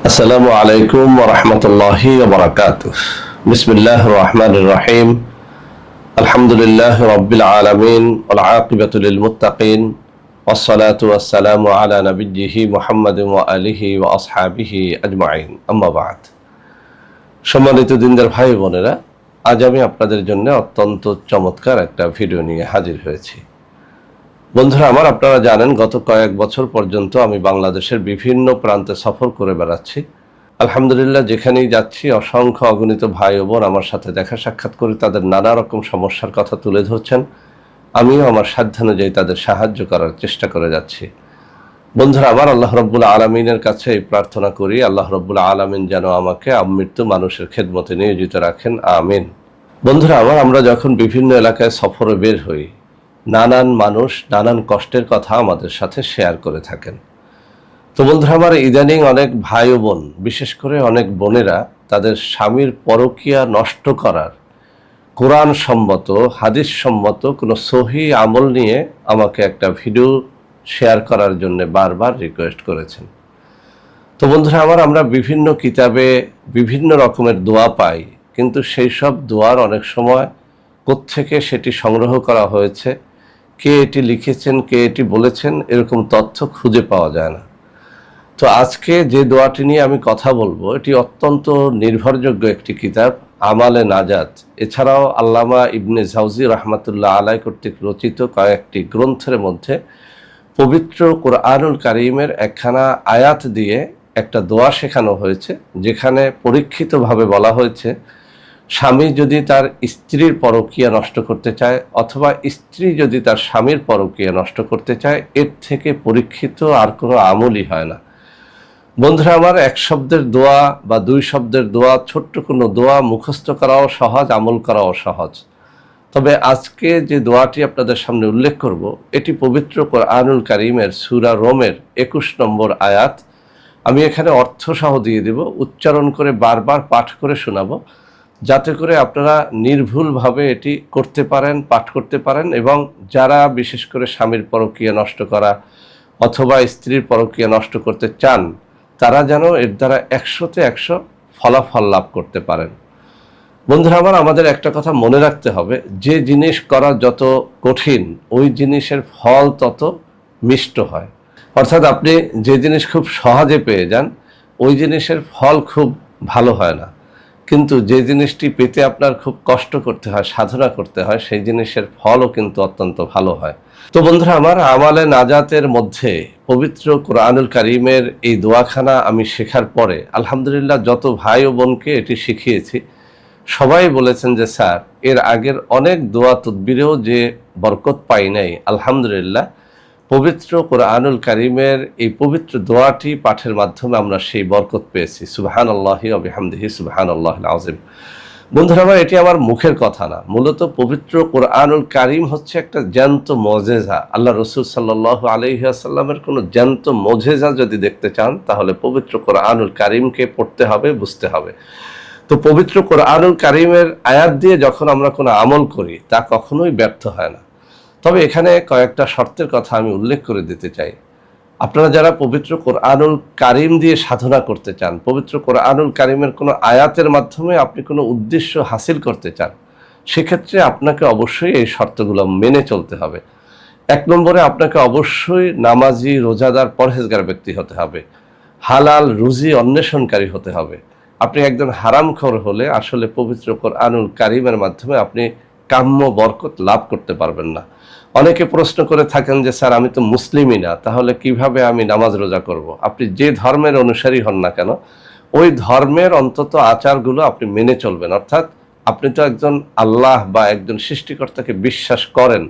আসসালামু আলাইকুম ওয়া রাহমাতুল্লাহি ওয়া বারাকাতুহু। বিসমিল্লাহির রহমানির রহিম। আলহামদুলিল্লাহি রাব্বিল আলামিন ওয়াল আকিবাতু লিল মুত্তাকিন ওয়াসসালাতু ওয়াসসালামু আলা নাবিয়্যিহি মুহাম্মাদিন ওয়া আলিহি ওয়া আসহাবিহি আজমাইন। আম্মা বা'দ। সম্মানিত দিনদার ভাই বোনেরা, আজ আমি আপনাদের জন্য অত্যন্ত চমৎকার একটা ভিডিও নিয়ে হাজির হয়েছি। বন্ধুরা আমার, আপনারা জানেন গত কয়েক বছর পর্যন্ত আমি বাংলাদেশের বিভিন্ন প্রান্তে সফর করে বেড়াচ্ছি। আলহামদুলিল্লাহ, যেখানেই যাচ্ছি অসংখ্য অগণিত ভাই ও বোন আমার সাথে দেখা সাক্ষাৎ করে তাদের নানা রকম সমস্যার কথা তুলে ধরছেন। আমিও আমার সাধ্যানুযায়ী তাদের সাহায্য করার চেষ্টা করে যাচ্ছি। বন্ধুরা আমার, আল্লাহ রব্বুল আলমিনের কাছে এই প্রার্থনা করি, আল্লাহ রব্বুল আলমিন যেন আমাকে আমৃত্যু মানুষের খেদমতে নিয়োজিত রাখেন, আমিন। বন্ধুরা আমার, আমরা যখন বিভিন্ন এলাকায় সফরে বের হই, নানান মানুষ নানান কষ্টের কথা আমাদের সাথে শেয়ার করে থাকেন। তো বন্ধুরা আমার, ইদানিং অনেক ভাই ও বোন, বিশেষ করে অনেক বোনেরা তাদের স্বামীর পরকীয়া নষ্ট করার কোরআন সম্মত হাদিস সম্মত কোনো সহি আমল নিয়ে আমাকে একটা ভিডিও শেয়ার করার জন্য বারবার রিকোয়েস্ট করেছেন। তো বন্ধুরা আমার, আমরা বিভিন্ন কিতাবে বিভিন্ন রকমের দোয়া পাই, কিন্তু সেই সব দোয়ার অনেক সময় কোত্থেকে সেটি সংগ্রহ করা হয়েছে, কে এটি লিখেছেন, কে এটি বলেছেন, এরকম তথ্য খুঁজে পাওয়া যায় না। তো আজকে যে দোয়াটি নিয়ে আমি কথা বলবো, এটি অত্যন্ত নির্ভরযোগ্য একটি কিতাব, আমালে নাজাত। এছাড়াও আল্লামা ইবনে জাওজি রাহমাতুল্লাহ আলাই কর্তৃক রচিত কয়েকটি গ্রন্থের মধ্যে পবিত্র কুরআনুল কারীমের একখানা আয়াত দিয়ে একটা দোয়া শেখানো হয়েছে, যেখানে পরীক্ষিতভাবে বলা হয়েছে স্বামী যদি তার স্ত্রীর পরকীয়া নষ্ট করতে চায় অথবা স্ত্রী যদি তার স্বামীর পরকীয়া নষ্ট করতে চায়, এর থেকে পরীক্ষিত আর কোনো আমলই হয় না। বন্ধুরা আমার, এক শব্দের দোয়া বা দুই শব্দের দোয়া, ছোট্ট কোনো দোয়া মুখস্থ করাও সহজ, আমল করাও সহজ। তবে আজকে যে দোয়াটি আপনাদের সামনে উল্লেখ করব, এটি পবিত্র কুরআনুল কারীমের সূরা রোমের 21 নম্বর আয়াত। আমি এখানে অর্থ সহ দিয়ে দেব, উচ্চারণ করে বারবার পাঠ করে শোনাবো, যাতে করে আপনারা নির্ভুলভাবে এটি করতে পারেন, পাঠ করতে পারেন। এবং যারা বিশেষ করে স্বামীর পরকীয়া নষ্ট করা অথবা স্ত্রীর পরকীয়া নষ্ট করতে চান, তারা যেন এর দ্বারা 100তে 100 ফলাফল লাভ করতে পারেন। বন্ধুরা আমার, আমাদের একটা কথা মনে রাখতে হবে, যে জিনিস করা যত কঠিন, ওই জিনিসের ফল তত মিষ্ট হয়। অর্থাৎ আপনি যে জিনিস খুব সহজে পেয়ে যান, ওই জিনিসের ফল খুব ভালো হয় না। কিন্তু যে জিনিসটি পেতে আপনার খুব কষ্ট করতে হয়, সাধনা করতে হয়, সেই জিনিসের ফলও কিন্তু অত্যন্ত ভালো হয়। তো বন্ধুরা আমার, আমালে নাজাতের মধ্যে পবিত্র কুরআনুল কারীমের এই দোয়াখানা আমি শেখার পরে আলহামদুলিল্লাহ যত ভাই ও বোনকে এটি শিখিয়েছি, সবাই বলেছেন যে স্যার, এর আগের অনেক দোয়া তদবিরেও যে বরকত পাই নাই, আলহামদুলিল্লাহ পবিত্র কুরআনুল কারীমের এই পবিত্র দোয়াটি পাঠের মাধ্যমে আমরা সেই বরকত পেয়েছি। সুবহানাল্লাহি ওয়া বিহামদিহি সুবহানাল্লাহিল আযীম। বন্ধুরা আমার, এটি আমার মুখের কথা না, মূলত পবিত্র কুরআনুল কারীম হচ্ছে একটা জ্যান্ত মুজিজা। আল্লাহ রাসূল সাল্লাল্লাহু আলাইহি ওয়াসাল্লামের কোনো জ্যান্ত মুজিজা যদি দেখতে চান, তাহলে পবিত্র কুরআনুল কারীমকে পড়তে হবে, বুঝতে হবে। তো পবিত্র কুরআনুল কারীমের আয়াত দিয়ে যখন আমরা কোনো আমল করি, তা কখনোই ব্যর্থ হয় না। তবে এখানে কয়েকটা শর্তের কথা আমি উল্লেখ করে দিতে চাই। আপনারা যারা পবিত্র কুরআনুল কারীম দিয়ে সাধনা করতে চান, পবিত্র কুরআনুল কারীমের কোনো আয়াতের মাধ্যমে আপনি কোনো উদ্দেশ্য হাসিল করতে চান, সেক্ষেত্রে আপনাকে অবশ্যই এই শর্তগুলো মেনে চলতে হবে। 1 নম্বরে আপনাকে অবশ্যই নামাজি, রোজাদার, পরহেজগার ব্যক্তি হতে হবে। হালাল রুজি অন্বেষণকারী হতে হবে। আপনি একজন হারামখোর হলে আসলে পবিত্র কুরআনুল কারীমের মাধ্যমে আপনি কাম্য বরকত লাভ করতে পারবেন না। অনেকে প্রশ্ন করে থাকেন যে স্যার, আমি তো মুসলিমই না, তাহলে কিভাবে আমি নামাজ রোজা করব? আপনি যে ধর্মের অনুসারী হন না কেন, ওই ধর্মের অন্তত আচারগুলো আপনি মেনে চলবেন। অর্থাৎ আপনি তো একজন আল্লাহ বা একজন সৃষ্টিকর্তাকে বিশ্বাস করেন,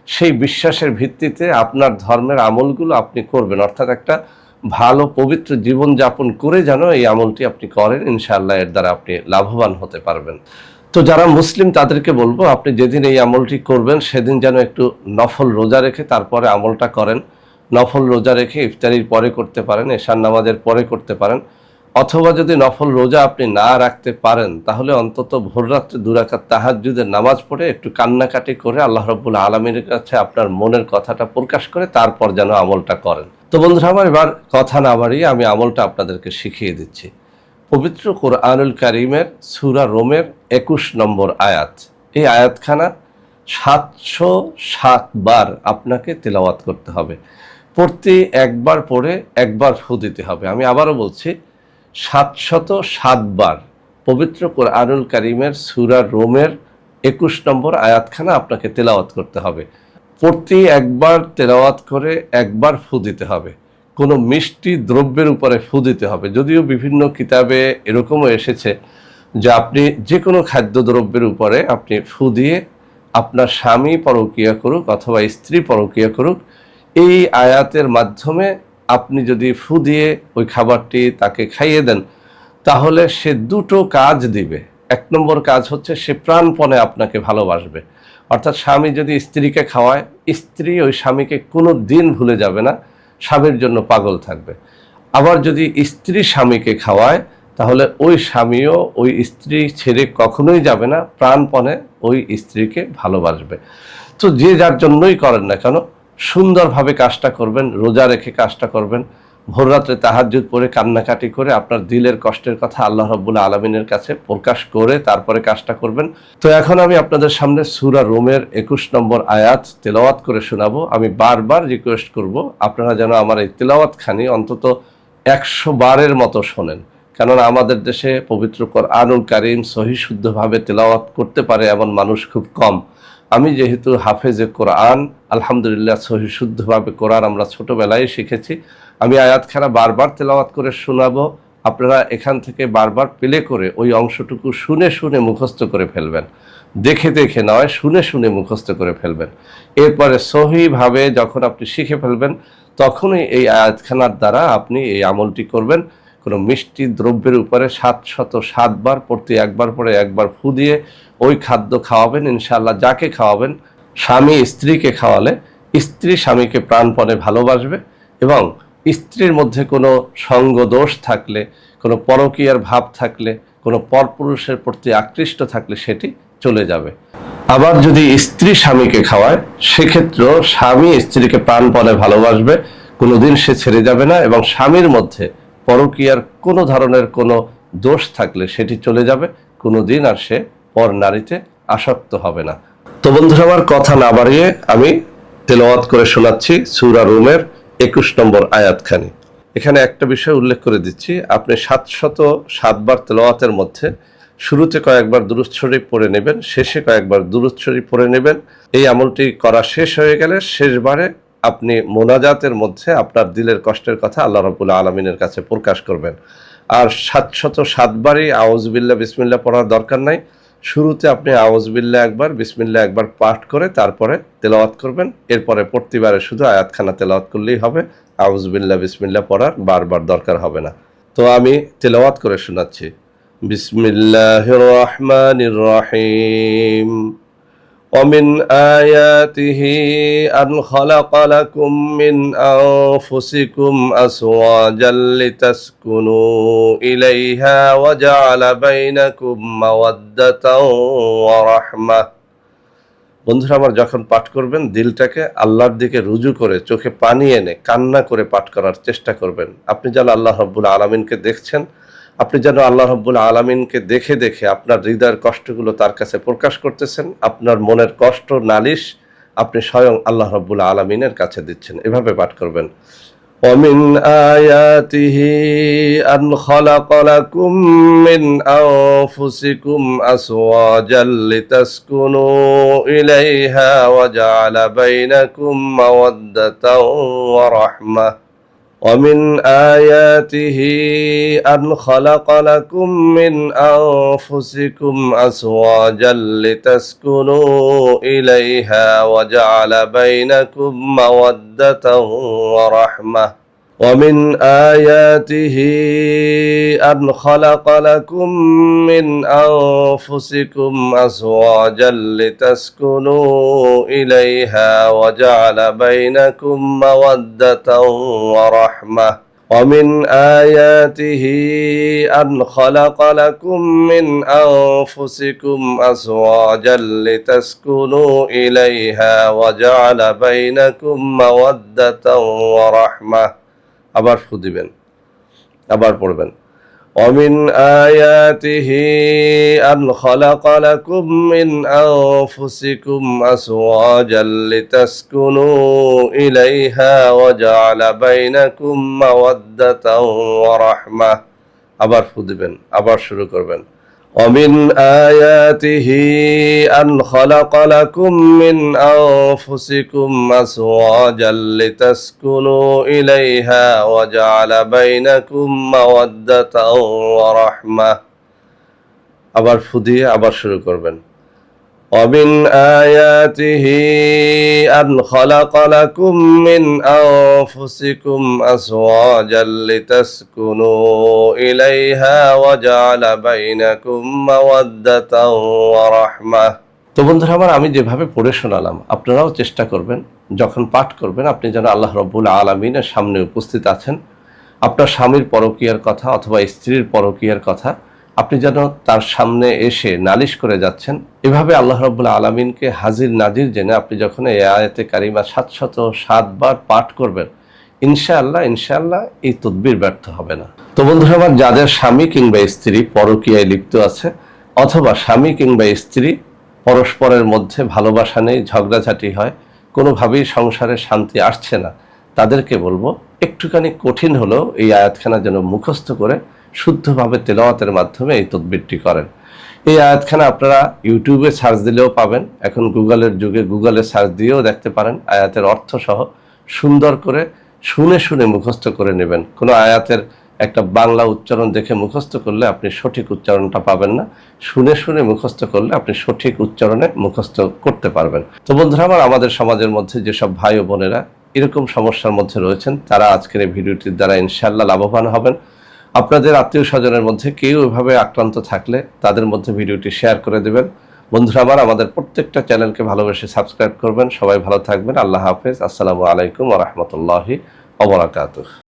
সেই বিশ্বাসের ভিত্তিতে আপনার ধর্মের আমলগুলো আপনি করবেন। অর্থাৎ একটা ভালো পবিত্র জীবন যাপন করে যেন এই আমলটি আপনি করেন, ইনশাআল্লাহ এর দ্বারা আপনি লাভবান হতে পারবেন। তো যারা মুসলিম তাদেরকে বলবো, আপনি যেদিন এই আমলটি করবেন সেদিন যেন একটু নফল রোজা রেখে তারপরে আমলটা করেন। নফল রোজা রেখে ইফতারির পরে করতে পারেন, এশার নামাজের পরে করতে পারেন, অথবা যদি নফল রোজা আপনি না রাখতে পারেন, তাহলে অন্তত ভোররাত্রে 2 রাকাত তাহাজ্জুদের নামাজ পড়ে একটু কান্নাকাটি করে আল্লাহ রাব্বুল আলামিনের কাছে আপনার মনের কথাটা প্রকাশ করে তারপর যেন আমলটা করেন। তো বন্ধুরা আমার, এবার কথা না বাড়িয়ে আমি আমলটা আপনাদেরকে শিখিয়ে দিচ্ছি। পবিত্র কোরআনুল কারীমের সূরা রোমের ২১ নম্বর আয়াত, এই আয়াতখানা ৭০৭ বার আপনাকে তেলাওয়াত করতে হবে। প্রতি একবার পড়ে একবার ফু দিতে হবে। আমি আবারও বলছি, ৭০৭ বার পবিত্র কোরআনুল কারীমের সূরা রোমের ২১ নম্বর আয়াতখানা আপনাকে তেলাওয়াত করতে হবে। প্রতি একবার তেলাওয়াত করে একবার ফু দিতে হবে। কোনো মিষ্টি দ্রব্যের উপরে ফু দিতে হবে। যদিও বিভিন্ন কিতাবে এরকমও এসেছে যে আপনি যে কোনো খাদ্যদ্রব্যের উপরে আপনি ফু দিয়ে আপনার স্বামী পরকীয়া করুক অথবা স্ত্রী পরকীয়া করুক, এই আয়াতের মাধ্যমে আপনি যদি ফু দিয়ে ওই খাবারটি তাকে খাইয়ে দেন, তাহলে সে দুটো কাজ দিবে। ১ নম্বর কাজ হচ্ছে সে প্রাণপণে আপনাকে ভালোবাসবে। অর্থাৎ স্বামী যদি স্ত্রীকে খাওয়ায়, স্ত্রী ওই স্বামীকে কোনো দিন ভুলে যাবে না, স্বামীর জন্য পাগল থাকবে। আবার যদি স্ত্রী স্বামীকে খাওয়ায়, তাহলে ওই স্বামীও ওই স্ত্রী ছেড়ে কখনোই যাবে না, প্রাণপণে ওই স্ত্রীকে ভালোবাসবে। তো যে যার জন্যই করেন না কেন, সুন্দরভাবে কাজটা করবেন, রোজা রেখে কাজটা করবেন, ভোররাত্রে তাহাজ্জুদ পড়ে কান্নাকাটি করে আপনার দিলের কষ্টের কথা আল্লাহ রাব্বুল আলামিনের কাছে প্রকাশ করে তারপরে কাজটা করবেন। তো এখন আমি আপনাদের সামনে সূরা রোমের ২১ নম্বর আয়াত তেলাওয়াত করে শোনাবো। আমি বারবার রিকোয়েস্ট করব আপনারা যেন আমার এই তেলাওয়াতখানি অন্তত ১০০ বারের মতো শোনেন, কেননা আমাদের দেশে পবিত্র কোরআনুল কারীম সহিহ শুদ্ধভাবে তেলাওয়াত করতে পারে এমন মানুষ খুব কম। আমি যেহেতু হাফেজে কোরআন, আলহামদুলিল্লাহ সহিহ শুদ্ধভাবে কোরআন আমরা ছোটোবেলায় শিখেছি, আমি আয়াতখানা বারবার তেলাওয়াত করে শোনাবো। আপনারা এখান থেকে বারবার প্লে করে ওই অংশটুকু শুনে শুনে মুখস্থ করে ফেলবেন। দেখে দেখে নয়, শুনে শুনে মুখস্থ করে ফেলবেন। এরপরে সহিভাবে যখন আপনি শিখে ফেলবেন, তখনই এই আয়াতখানার দ্বারা আপনি এই আমলটি করবেন। কোনো মিষ্টি দ্রব্যের উপরে ৭০৭ বার প্রতি একবার পরে একবার ফু দিয়ে ওই খাদ্য খাওয়াবেন। ইনশাআল্লাহ যাকে খাওয়াবেন, স্বামী স্ত্রীকে খাওয়ালে স্ত্রী স্বামীকে প্রাণপণে ভালোবাসবে এবং স্ত্রীর মধ্যে কোনো সঙ্গ দোষ থাকলে, কোনো পরকীয়ার ভাব থাকলে, কোনো পরপুরুষের প্রতি আকৃষ্ট থাকলে সেটি চলে যাবে। আবার যদি স্ত্রী স্বামীকে খাওয়ায়, সেক্ষেত্রেও স্বামী স্ত্রীকে প্রাণপণে ভালোবাসবে, কোনোদিন সে ছেড়ে যাবে না এবং স্বামীর মধ্যে পরকীয়ার কোনো ধরনের কোনো দোষ থাকলে সেটি চলে যাবে, কোনোদিন আর সে পর নারীতে আসক্ত হবে না। তো বন্ধুরা আমার, কথা না বাড়িয়ে আমি তেলাওয়াত করে শোনাচ্ছি সূরা রোমের ২১ নম্বর আয়াতখানি। এখানে একটা বিষয় উল্লেখ করে দিচ্ছি, আপনি ৭০৭ বার তেলাওয়াতের মধ্যে শুরুতে কয়েকবার দুরূদ শরীফ পড়ে নেবেন, শেষে কয়েকবার দুরূদ শরীফ পড়ে নেবেন। এই আমলটি করা শেষ হয়ে গেলে শেষবারে আপনি মোনাজাতের মধ্যে আপনার দিলের কষ্টের কথা আল্লাহ রাব্বুল আলামিনের কাছে প্রকাশ করবেন। আর ৭০৭ বারই আউযুবিল্লাহ বিসমিল্লাহ পড়ার দরকার নাই। শুরুতে আপনি আউযুবিল্লাহ একবার, বিসমিল্লাহ একবার পাঠ করে তারপরে তেলাওয়াত করবেন। এরপরে প্রতিবারে শুধু আয়াতখানা তেলাওয়াত করলেই হবে, আউযুবিল্লাহ বিসমিল্লাহ পড়ার বারবার দরকার হবে না। তো আমি তেলাওয়াত করে শোনাচ্ছি। বিসমিল্লাহির রহমানির রহিম। ومن آياته أن خلق لكم من أنفسكم أزواجا لتسكنوا إليها وجعل بينكم مودة ورحمة। বন্ধুরা আমার, যখন পাঠ করবেন দিলটাকে আল্লাহর দিকে রুজু করে চোখে পানি এনে কান্না করে পাঠ করার চেষ্টা করবেন। আপনি যেন আল্লাহ রাব্বুল আলামিনকে দেখছেন, আপনি যেন আল্লাহ রাব্বুল আলামিনকে দেখে দেখে আপনার হৃদয়ের কষ্টগুলো তার কাছে প্রকাশ করতেছেন। আপনার মনের কষ্ট নালিশ আপনি স্বয়ং আল্লাহ রাব্বুল আলামিনের কাছে দিচ্ছেন। এভাবে পাঠ করবেন। ومن آياته أن خلق لكم من أنفسكم أزواجا لتسكنوا إليها وجعل بينكم مودة ورحمة ومن آياته أن خلق لكم من أنفسكم أزواجا لتسكنوا إليها وجعل بينكم مودة ورحمة ومن آياته أن خلق لكم من أنفسكم أزواجا لتسكنوا إليها وجعل بينكم مودة ورحمة ومن آياته أن خلق لكم من أنفسكم أزواجا لتسكنوا إليها وجعل بينكم مودة ورحمة আবার ফুদিবেন আবার পড়বেন ومن آياته أن خلق لكم من أنفسكم أزواجا لتسكنوا إليها وجعل بينكم مودة ورحمة আবার ফুদিবেন আবার শুরু করবেন ومن آياته أن خلق لكم من أنفسكم أزواجا لتسكنوا إليها وجعل بينكم مودة ورحمة আবার ফুদিয়ে আবার শুরু করবেন ومن آياته أن خلق لكم من أنفسكم أزواجا لتسكنوا إليها وجعل بينكم مودة ورحمة তো বন্ধুরা আমার, আমি যেভাবে পড়ে শোনালাম আপনারাও চেষ্টা করবেন যখন পাঠ করবেন আপনি যেন আল্লাহ রাব্বুল আলামিনের সামনে উপস্থিত আছেন, আপনার স্বামীর পরকীয়ার কথা অথবা স্ত্রীর পরকীয়ার কথা আপনি যেন তার সামনে এসে নালিশ করে যাচ্ছেন। এভাবে আল্লাহ রাব্বুল আলামিনকে হাজির নাজির জেনে আপনি যখন এই আয়াতে কারিমা 707 বার পাঠ করবেন, ইনশাআল্লাহ এই তদবির ব্যর্থ হবে না। তো বন্ধুরা আমার, যাদের স্বামী কিংবা স্ত্রী পরকীয়ায় লিপ্ত আছে অথবা স্বামী কিংবা স্ত্রী পরস্পরের মধ্যে ভালোবাসা নেই, ঝগড়াঝাটি হয়, কোনোভাবেই সংসারে শান্তি আসছে না, তাদেরকে বলবো একটুখানি কঠিন হলেও এই আয়াতখানা যেন মুখস্থ করে শুদ্ধভাবে তেলাওয়াতের মাধ্যমে এই তদবিরটি করেন। এই আয়াতখানা আপনারা ইউটিউবে সার্চ দিলেও পাবেন, এখন গুগলের যুগে গুগলে সার্চ দিয়েও দেখতে পারেন। আয়াতের অর্থ সহ সুন্দর করে শুনে শুনে মুখস্থ করে নেবেন। কোনো আয়াতের একটা বাংলা উচ্চারণ দেখে মুখস্থ করলে আপনি সঠিক উচ্চারণটা পাবেন না, শুনে শুনে মুখস্থ করলে আপনি সঠিক উচ্চারণে মুখস্থ করতে পারবেন। তো বন্ধুরা আমার, আমাদের সমাজের মধ্যে যেসব ভাই ও বোনেরা এরকম সমস্যার মধ্যে রয়েছেন তারা আজকের এই ভিডিওটির দ্বারা ইনশাআল্লাহ লাভবান হবেন। আপনাদের আত্মীয় স্বজনের মধ্যে কেউ এভাবে আক্রান্ত থাকলে তাদের মধ্যে ভিডিওটি শেয়ার করে দেবেন। বন্ধুরা আমার, আমাদের প্রত্যেকটা চ্যানেলকে ভালোবেসে সাবস্ক্রাইব করবেন। সবাই ভালো থাকবেন। আল্লাহ হাফেজ। আসসালামু আলাইকুম ওয়া রাহমাতুল্লাহি ওয়া বারাকাতুহু।